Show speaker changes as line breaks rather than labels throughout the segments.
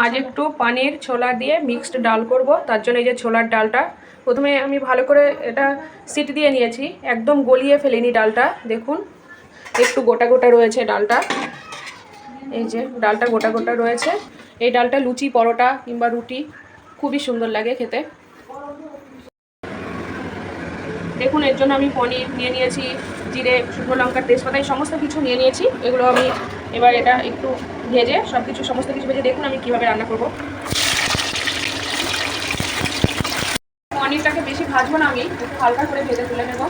আজ একটু পানির ছোলা দিয়ে মিক্সড ডাল করব। তার জন্য এই যে ছোলার ডালটা প্রথমে আমি ভালো করে এটা সিটি দিয়ে নিয়েছি, একদম গলিয়ে ফেলিনি ডালটা। দেখুন একটু গোটা গোটা রয়েছে ডালটা, এই যে ডালটা গোটা গোটা রয়েছে। এই ডালটা লুচি, পরোটা কিংবা রুটি খুবই সুন্দর লাগে খেতে। দেখুন এর জন্য আমি পনির নিয়ে নিয়েছি, জিরে, শুকনো লঙ্কা, তেজপাতা, এই সমস্ত কিছু নিয়ে নিয়েছি। এগুলো আমি এবার এটা একটু ভেজে সমস্ত কিছু ভেজে দেখুন আমি কীভাবে রান্না করব। পনিরটাকে বেশি ভাজবো না, আমি একটু হালকা করে ভেজে তুলে নেব।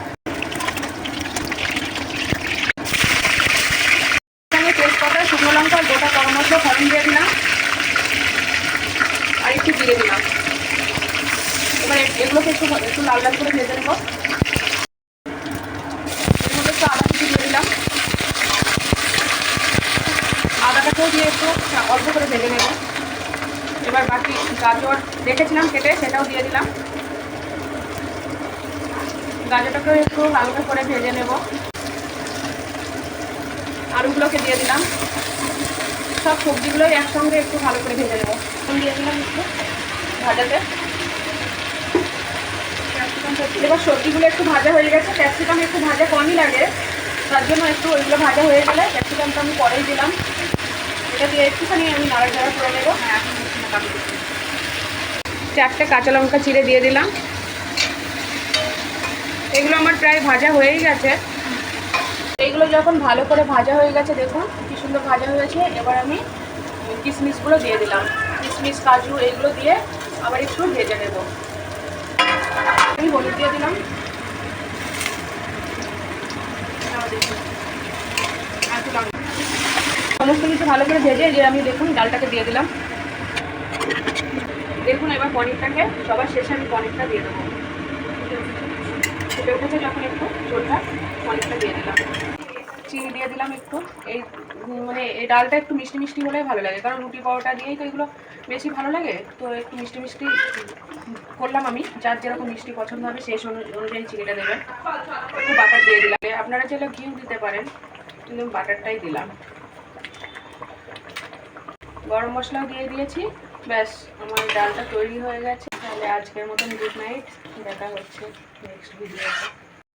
তেজপাতা, শুকনো লঙ্কা, গোটা গরম মশলা, ফোড়ন দিয়ে দিলাম আর একটু জিরে দিলাম। এবার এগুলোকে একটু লাল লাল করে ভেজে নেব। এর মধ্যে একটু আদা কুচি দিয়ে দিলাম, আদাটাকেও দিয়ে একটু অল্প করে ভেজে নেব। এবার বাকি গাজর রেখেছিলাম কেটে, সেটাও দিয়ে দিলাম। গাজরটাকেও একটু হালকা করে ভেজে নেব। আলুগুলোকে দিয়ে দিলাম, সব সবজিগুলো একসঙ্গে একটু ভালো করে ভেজে নেব। দিয়ে দিলাম একটু ভাজাতে। এবার সবজিগুলো একটু ভাজা হয়ে গেছে, ক্যাপসিকাম একটু ভাজা কমই লাগে, তার জন্য একটু ওইগুলো ভাজা হয়ে গেলে ক্যাপসিকামটা আমি পরেই দিলাম। এটা দিয়ে একটুখানি আমি নাড়াচাড়া করে নেব। 4টে কাঁচা লঙ্কা চিড়ে দিয়ে দিলাম। এগুলো আমার প্রায় ভাজা হয়েই গেছে। এইগুলো যখন ভালো করে ভাজা হয়ে গেছে, দেখুন কি সুন্দর ভাজা হয়েছে। এবার আমি কিশমিশগুলো দিয়ে দিলাম, কিশমিশ, কাজু এগুলো দিয়ে আবার একটু ভেজে নেব। আমি হলুদ দিয়ে দিলাম, সমস্ত কিছু ভালো করে ভেজে যে আমি দেখুন ডালটাকে দিয়ে দিলাম। দেখুন এবার পনিরটাকে সবার শেষে আমি পনিরটা দিয়ে দেবো। ফুটে উঠেছে যখন একটু ঝোলটা, পনিরটা দিয়ে দিলাম, চিনি দিয়ে দিলাম একটু। এই এই ডালটা একটু মিষ্টি মিষ্টি হলেই ভালো লাগে, কারণ রুটি পরোটা দিয়েই তো এগুলো বেশি ভালো লাগে। তো একটু মিষ্টি মিষ্টি করলাম আমি, যার যেরকম মিষ্টি পছন্দ হবে সেই অনুযায়ী চিনিটা দেবেন। একটু বাটার দিয়ে দিলাম, আপনারা চাইলে ঘিও দিতে পারেন, কিন্তু বাটারটাই দিলাম। গরম মশলাও দিয়ে দিয়েছি। ব্যাস আমার ডালটা তৈরি হয়ে গেছে। তাহলে আজকের মতন গুড নাইট, দেখা হচ্ছে নেক্সট ভিডিওতে।